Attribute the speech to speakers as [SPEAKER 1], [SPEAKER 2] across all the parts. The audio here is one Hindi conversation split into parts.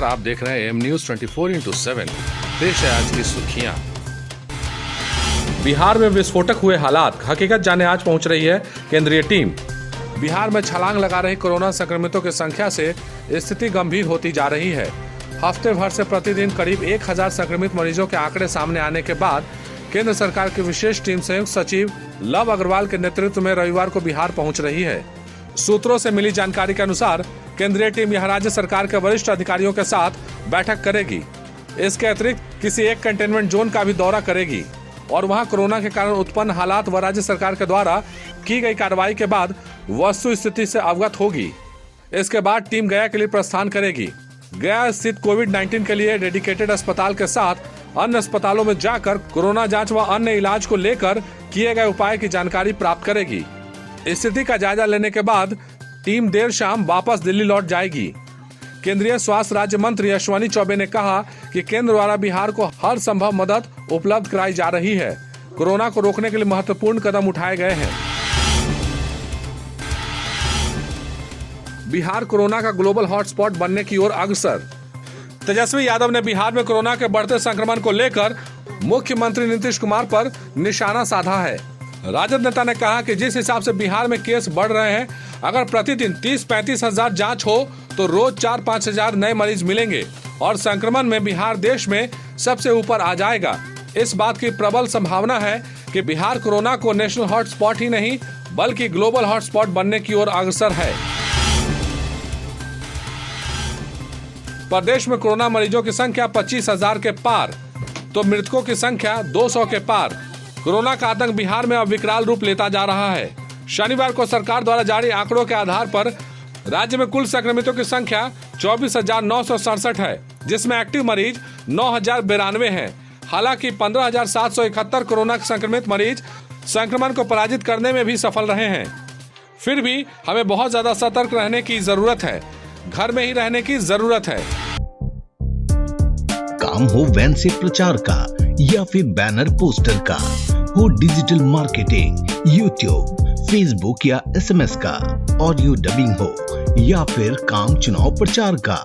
[SPEAKER 1] नमस्कार, आप देख रहे हैं एम न्यूज 24/7। पेश है आज की सुर्खियां। बिहार में विस्फोटक हुए हालात, हकीकत जाने आज पहुंच रही है केंद्रीय टीम। बिहार में छलांग लगा रही कोरोना संक्रमितों की संख्या से स्थिति गंभीर होती जा रही है। हफ्ते भर से प्रतिदिन करीब 1000 संक्रमित मरीजों के आंकड़े सामने आने के बाद केंद्र सरकार की विशेष टीम संयुक्त सचिव लव अग्रवाल के नेतृत्व में रविवार को बिहार पहुंच रही है। सूत्रों से मिली जानकारी के अनुसार केंद्रीय टीम यहां राज्य सरकार के वरिष्ठ अधिकारियों के साथ बैठक करेगी। इसके अतिरिक्त किसी एक कंटेनमेंट जोन का भी दौरा करेगी और वहां कोरोना के कारण उत्पन्न हालात व राज्य सरकार के द्वारा की गई कार्रवाई के बाद वस्तु स्थिति से अवगत होगी। इसके बाद टीम गया के लिए प्रस्थान करेगी। गया स्थित कोविड-19 के लिए डेडिकेटेड अस्पताल के साथ अन्य अस्पतालों में जाकर कोरोना जांच व अन्य इलाज को लेकर किए गए उपाय की जानकारी प्राप्त करेगी। स्थिति का जायजा लेने के बाद टीम देर शाम वापस दिल्ली लौट जाएगी। केंद्रीय स्वास्थ्य राज्य मंत्री अश्विनी चौबे ने कहा कि केंद्र द्वारा बिहार को हर संभव मदद उपलब्ध कराई जा रही है। कोरोना को रोकने के लिए महत्वपूर्ण कदम उठाए गए हैं। बिहार कोरोना का ग्लोबल हॉटस्पॉट बनने की ओर अग्रसर। तेजस्वी यादव ने बिहार में कोरोना के बढ़ते संक्रमण को लेकर मुख्यमंत्री नीतीश कुमार पर निशाना साधा है। राजद नेता ने कहा कि जिस हिसाब से बिहार में केस बढ़ रहे हैं, अगर प्रतिदिन 30-35 हजार जांच हो तो रोज 4-5 हजार नए मरीज मिलेंगे और संक्रमण में बिहार देश में सबसे ऊपर आ जाएगा। इस बात की प्रबल संभावना है कि बिहार कोरोना को नेशनल हॉटस्पॉट ही नहीं बल्कि ग्लोबल हॉटस्पॉट बनने की ओर अग्रसर है। प्रदेश में कोरोना मरीजों की संख्या 25,000 के पार तो मृतकों की संख्या 200 के पार। कोरोना का आतंक बिहार में अब विकराल रूप लेता जा रहा है। शनिवार को सरकार द्वारा जारी आंकड़ों के आधार पर राज्य में कुल संक्रमितों की संख्या 24,967 है, जिसमें एक्टिव मरीज 9,092 हैं। हालांकि 15,771 कोरोना संक्रमित मरीज संक्रमण को पराजित करने में भी सफल रहे हैं। फिर भी हमें बहुत ज्यादा सतर्क रहने की जरूरत है। घर में ही रहने की जरूरत है।
[SPEAKER 2] काम हो वैन से प्रचार का या फिर बैनर पोस्टर का, हो डिजिटल मार्केटिंग, यूट्यूब, फेसबुक या SMS का, ऑडियो डबिंग हो या फिर काम चुनाव प्रचार का,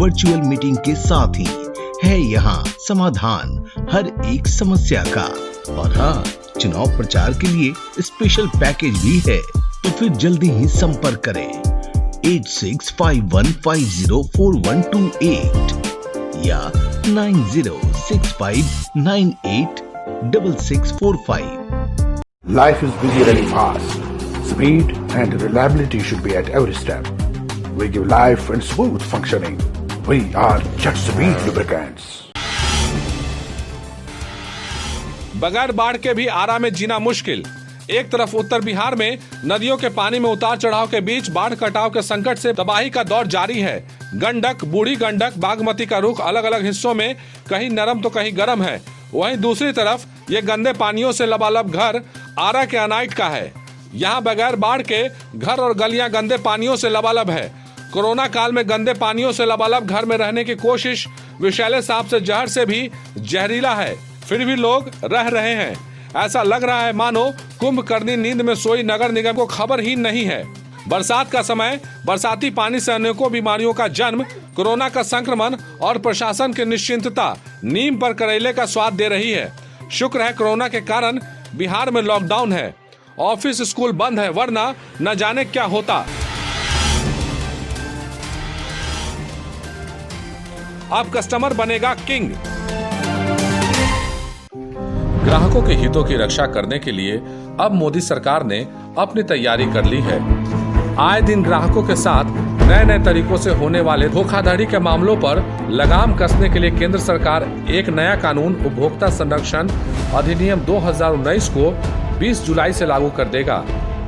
[SPEAKER 2] वर्चुअल मीटिंग के साथ ही है यहाँ समाधान हर एक समस्या का। और हाँ, चुनाव प्रचार के लिए स्पेशल पैकेज भी है, तो फिर जल्दी ही संपर्क करें 8651504128 या 9065986645।
[SPEAKER 3] Life is busy running fast. Speed and reliability should be at every step. We give life and smooth functioning. We are Jet Speed Lubricants.
[SPEAKER 1] बगैर बाढ़ के भी आरा में जीना मुश्किल। एक तरफ उत्तर बिहार में नदियों के पानी में उतार चढ़ाव के बीच बाढ़ कटाव के संकट से तबाही का दौर जारी है। गंडक, बूढ़ी गंडक, बागमती का रुख अलग अलग हिस्सों में कहीं नरम तो कहीं गर्म है। वहीं दूसरी तरफ ये गंदे पानियों से लबालब घर आरा के अनाइट का है। यहाँ बगैर बाढ़ के घर और गलियां गंदे पानियों से लबालब है। कोरोना काल में गंदे पानियों से लबालब घर में रहने की कोशिश विषैले सांप से जहर से भी जहरीला है, फिर भी लोग रह रहे हैं। ऐसा लग रहा है मानो कुंभकर्णी नींद में सोई नगर निगम को खबर ही नहीं है। बरसात का समय, बरसाती पानी से अनेकों बीमारियों का जन्म, कोरोना का संक्रमण और प्रशासन की निश्चिंतता नीम पर करेले का स्वाद दे रही है। शुक्र है कोरोना के कारण बिहार में लॉकडाउन है, ऑफिस स्कूल बंद है, वरना न जाने क्या होता। अब कस्टमर बनेगा किंग। ग्राहकों के हितों की रक्षा करने के लिए अब मोदी सरकार ने अपनी तैयारी कर ली है। आए दिन ग्राहकों के साथ नए नए तरीकों से होने वाले धोखाधड़ी के मामलों पर लगाम कसने के लिए केंद्र सरकार एक नया कानून उपभोक्ता संरक्षण अधिनियम 2019 को 20 जुलाई से लागू कर देगा।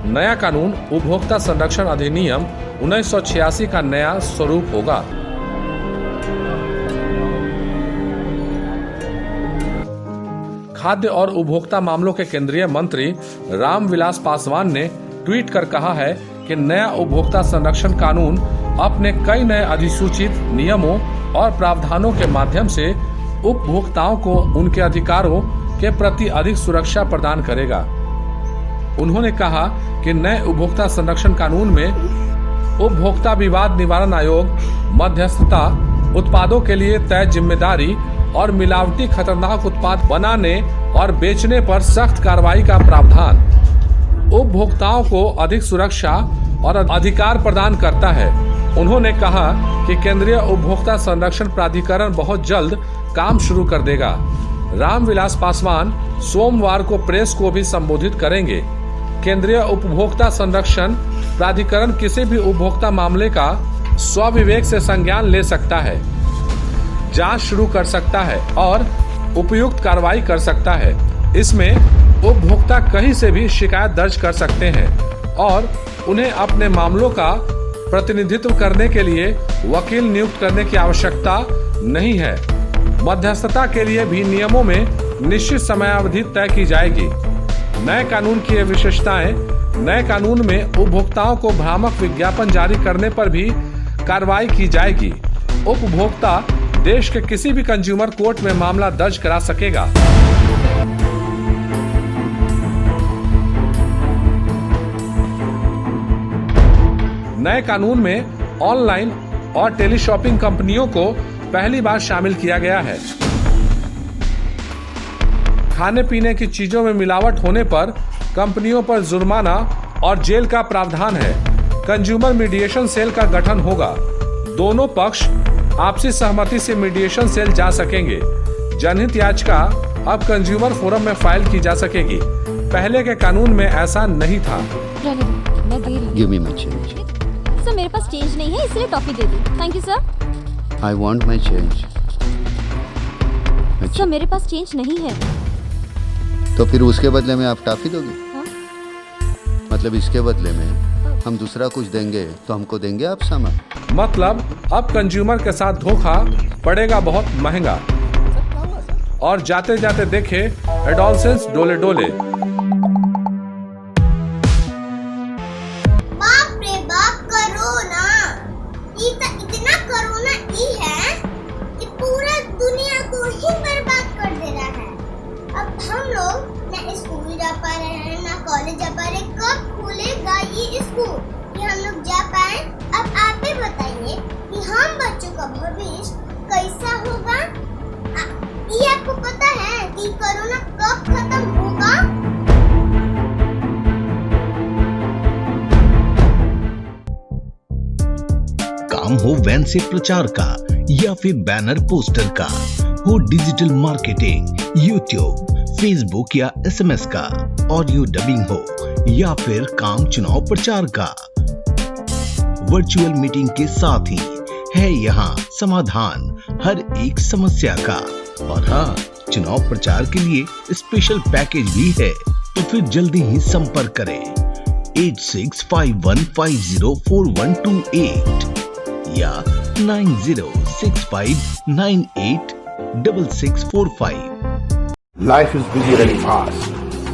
[SPEAKER 1] नया कानून उपभोक्ता संरक्षण अधिनियम 1986 का नया स्वरूप होगा। खाद्य और उपभोक्ता मामलों के केंद्रीय मंत्री रामविलास पासवान ने ट्वीट कर कहा है कि नया उपभोक्ता संरक्षण कानून अपने कई नए अधिसूचित नियमों और प्रावधानों के माध्यम से उपभोक्ताओं को उनके अधिकारों के प्रति अधिक सुरक्षा प्रदान करेगा। उन्होंने कहा कि नए उपभोक्ता संरक्षण कानून में उपभोक्ता विवाद निवारण आयोग मध्यस्थता, उत्पादों के लिए तय जिम्मेदारी और मिलावटी खतरनाक उत्पाद बनाने और बेचने पर सख्त कार्रवाई का प्रावधान उपभोक्ताओं को अधिक सुरक्षा और अधिकार प्रदान करता है। उन्होंने कहा कि केंद्रीय उपभोक्ता संरक्षण प्राधिकरण बहुत जल्द काम शुरू कर देगा। रामविलास पासवान सोमवार को प्रेस को भी संबोधित करेंगे। केंद्रीय उपभोक्ता संरक्षण प्राधिकरण किसी भी उपभोक्ता मामले का स्वविवेक से संज्ञान ले सकता है, जांच शुरू कर सकता है और उपयुक्त कार्रवाई कर सकता है। इसमें उपभोक्ता कहीं से भी शिकायत दर्ज कर सकते हैं और उन्हें अपने मामलों का प्रतिनिधित्व करने के लिए वकील नियुक्त करने की आवश्यकता नहीं है। मध्यस्थता के लिए भी नियमों में निश्चित समयावधि तय की जाएगी। नए कानून की ये विशेषताएं, नए कानून में उपभोक्ताओं को भ्रामक विज्ञापन जारी करने पर भी कार्रवाई की जाएगी। उपभोक्ता देश के किसी भी कंज्यूमर कोर्ट में मामला दर्ज करा सकेगा। नए कानून में ऑनलाइन और टेली शॉपिंग कंपनियों को पहली बार शामिल किया गया है। खाने पीने की चीजों में मिलावट होने पर कंपनियों पर जुर्माना और जेल का प्रावधान है। कंज्यूमर मीडिएशन सेल का गठन होगा। दोनों पक्ष आपसी सहमति से मीडिएशन सेल जा सकेंगे। जनहित याचिका अब कंज्यूमर फोरम में फाइल की जा सकेगी। पहले के कानून में ऐसा नहीं था।
[SPEAKER 4] Give me my change.
[SPEAKER 5] Sir मेरे पास चेंज नहीं है, इसलिए toffee they the. Thank you sir.
[SPEAKER 4] I want my change.
[SPEAKER 5] Sir मेरे पास चेंज नहीं है।
[SPEAKER 4] तो फिर उसके बदले में आप टॉफी दोगे?
[SPEAKER 5] हाँ?
[SPEAKER 4] मतलब इसके बदले में हम दूसरा कुछ देंगे तो हमको देंगे आप सामान?
[SPEAKER 1] मतलब अब कंज्यूमर के साथ धोखा पड़ेगा बहुत महंगा। और जाते जाते देखे एडोलसेंस डोले डोले।
[SPEAKER 6] बाप रे बाप, कोरोना इतना कोरोना है कि पूरा दुनिया को ही बर्बाद कर दे रहा है। अब हम लोग ना स्कूल जा पा रहे हैं ना कॉलेज जा पा रहे। कब खुलेगा ये स्कूल कि हम लोग जा पाए? अब आप ही बताइए कि हम बच्चों का भविष्य कैसा होगा? ये आपको पता है कि कोरोना कब खत्म होगा?
[SPEAKER 2] काम हो वैन से प्रचार का या फिर बैनर पोस्टर का, हो डिजिटल मार्केटिंग, यूट्यूब, फेसबुक या एसएमएस का, ऑडियो डबिंग हो या फिर काम चुनाव प्रचार का, वर्चुअल मीटिंग के साथ ही है यहाँ समाधान हर एक समस्या का। और हाँ, चुनाव प्रचार के लिए स्पेशल पैकेज भी है। तो फिर जल्दी ही संपर्क करें 8651504128 या 9065986645।
[SPEAKER 3] Life is busy running fast.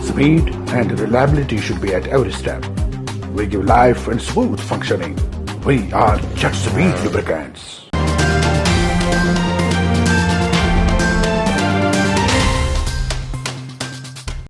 [SPEAKER 3] Speed and reliability should be at every step. We give life and smooth functioning. We are Jet Speed Lubricants.